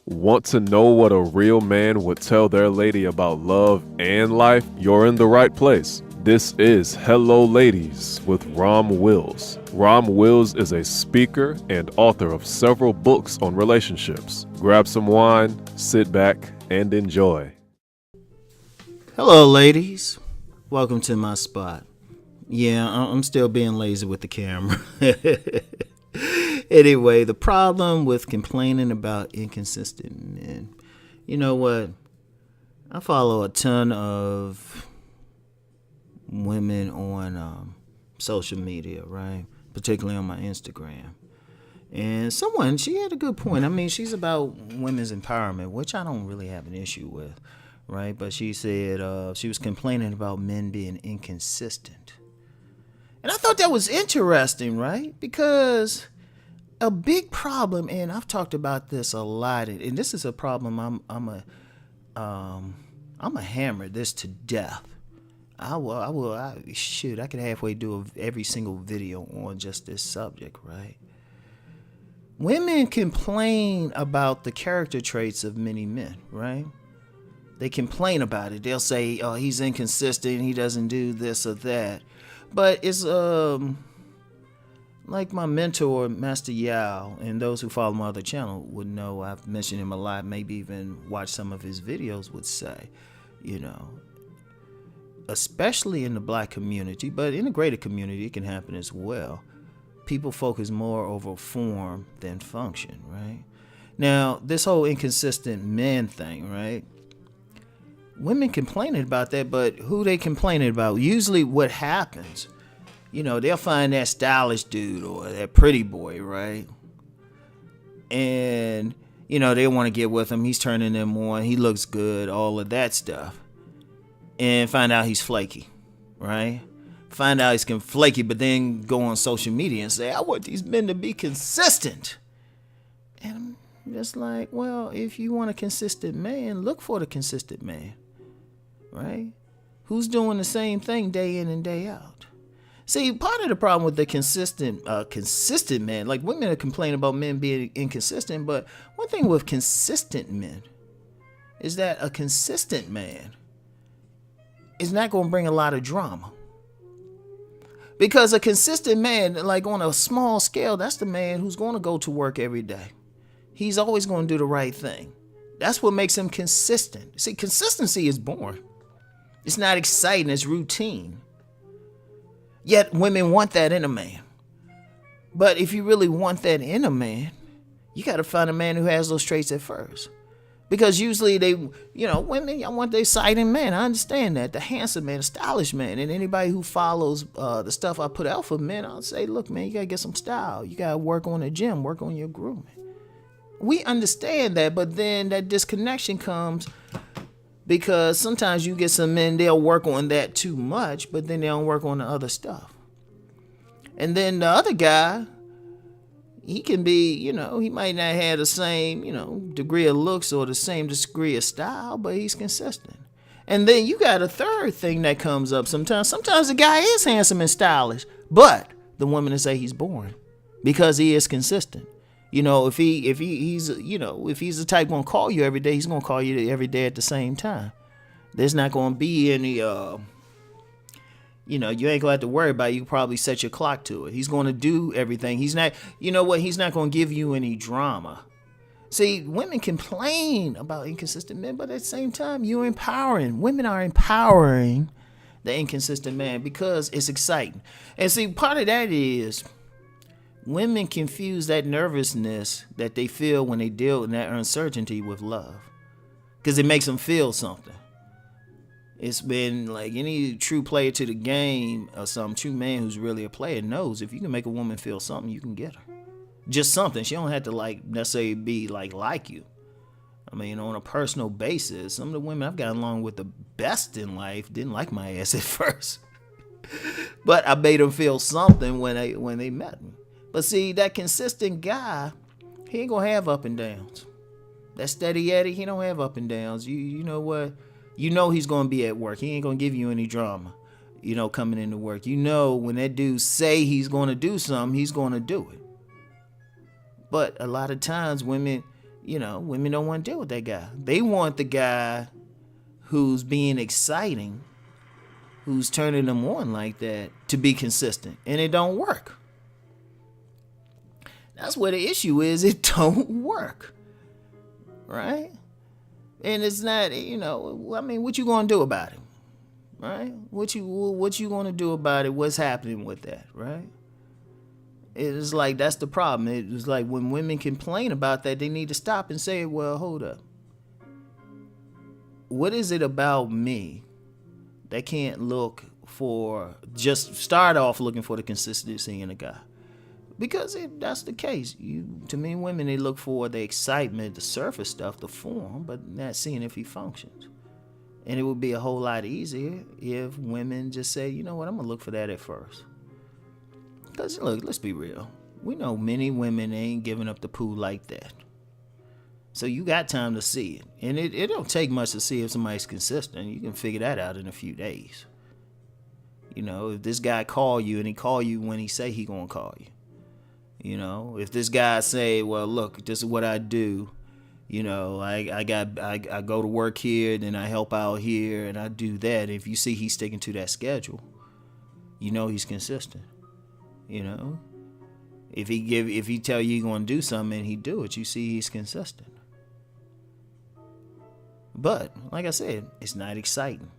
Want to know what a real man would tell their lady about love and life? You're in the right place. This is Hello Ladies with Rom Wills. Rom Wills is a speaker and author of several books on relationships. Grab some wine, sit back, and enjoy. Hello, ladies. Welcome to my spot. Yeah, I'm still being lazy with the camera. Anyway, the problem with complaining about inconsistent men. You know what? I follow a ton of women on social media, right? Particularly on my Instagram. And she had a good point. I mean, she's about women's empowerment, which I don't really have an issue with, right? But she said she was complaining about men being inconsistent. And I thought that was interesting, right? Because a big problem, and I've talked about this a lot, and this is a problem I'm a hammer this to death. I could halfway do every single video on just this subject, right? Women complain about the character traits of many men, right? They complain about it. They'll say, "Oh, he's inconsistent. He doesn't do this or that." But it's like my mentor, Master Yao, and those who follow my other channel would know, I've mentioned him a lot, maybe even watch some of his videos, would say, especially in the black community, but in the greater community, it can happen as well. People focus more over form than function, right? Now, this whole inconsistent man thing, right? Women complaining about that, but who they complaining about? Usually what happens, they'll find that stylish dude or that pretty boy, right? And, they want to get with him. He's turning them on. He looks good, all of that stuff. And find out he's flaky, right? Find out he's flaky, but then go on social media and say, I want these men to be consistent. And I'm just like, well, if you want a consistent man, look for the consistent man, right? Who's doing the same thing day in and day out? See, part of the problem with the consistent man, like women are complaining about men being inconsistent, but one thing with consistent men is that a consistent man is not going to bring a lot of drama. Because a consistent man, like on a small scale, that's the man who's going to go to work every day. He's always going to do the right thing. That's what makes him consistent. See, consistency is boring. It's not exciting, it's routine. Yet women want that in a man. But if you really want that in a man, you got to find a man who has those traits at first. Because usually women, I want their exciting man. I understand that. The handsome man, the stylish man. And anybody who follows the stuff I put out for men, I'll say, look, man, you got to get some style. You got to work on the gym, work on your grooming. We understand that, but then that disconnection comes because sometimes you get some men, they'll work on that too much, but then they don't work on the other stuff. And then the other guy, he can be, he might not have the same, degree of looks or the same degree of style, but he's consistent. And then you got a third thing that comes up sometimes. Sometimes the guy is handsome and stylish, but the woman will say he's boring because he is consistent. If he's the type gonna call you every day, he's gonna call you every day at the same time. There's not gonna be any you ain't gonna have to worry about it. You can probably set your clock to it. He's gonna do everything. He's not, he's not gonna give you any drama. See, women complain about inconsistent men, but at the same time, you're empowering. Women are empowering the inconsistent man because it's exciting. And see, part of that is women confuse that nervousness that they feel when they deal with that uncertainty with love, because it makes them feel something. It's been like any true player to the game or some true man who's really a player knows if you can make a woman feel something, you can get her. Just something. She don't have to necessarily be like you. I mean, on a personal basis, some of the women I've gotten along with the best in life didn't like my ass at first. But I made them feel something when they met me. But see, that consistent guy, he ain't gonna have up and downs. That steady Eddie, he don't have up and downs. You know what? He's gonna be at work. He ain't gonna give you any drama, coming into work. When that dude say he's gonna do something, he's gonna do it. But a lot of times women, women don't want to deal with that guy. They want the guy who's being exciting, who's turning them on like that, to be consistent, and it don't work. That's where the issue is. It don't work, right? And it's not, what you gonna do about it, right? What you gonna do about it? What's happening with that, right? It's like, that's the problem. It's like when women complain about that, they need to stop and say, well, hold up. What is it about me that can't just start off looking for the consistency in a guy? Because that's the case. To many women, they look for the excitement, the surface stuff, the form, but not seeing if he functions. And it would be a whole lot easier if women just say, you know what, I'm going to look for that at first. Because, look, let's be real. We know many women ain't giving up the poo like that. So you got time to see it. And it don't take much to see if somebody's consistent. You can figure that out in a few days. If this guy call you and he call you when he say he gonna call you. If this guy say, well, look, this is what I do. I go to work here, then I help out here, and I do that. If you see he's sticking to that schedule, he's consistent. If he tell you he's gonna do something and he do it, you see he's consistent. But like I said, it's not exciting.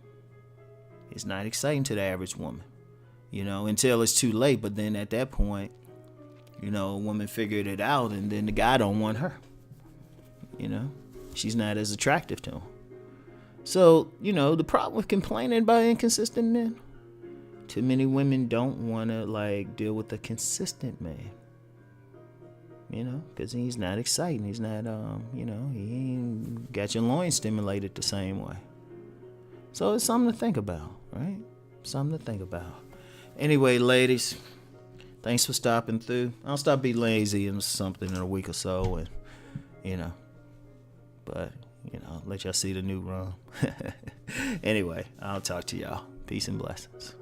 It's not exciting to the average woman, until it's too late. But then at that point, a woman figured it out, and then the guy don't want her. She's not as attractive to him. So, the problem with complaining about inconsistent men, too many women don't want to deal with a consistent man. Because he's not exciting. He's not, he ain't got your loins stimulated the same way. So it's something to think about, right? Something to think about. Anyway, ladies, thanks for stopping through. I'll stop being lazy and something in a week or so, and let y'all see the new Rom. Anyway, I'll talk to y'all. Peace and blessings.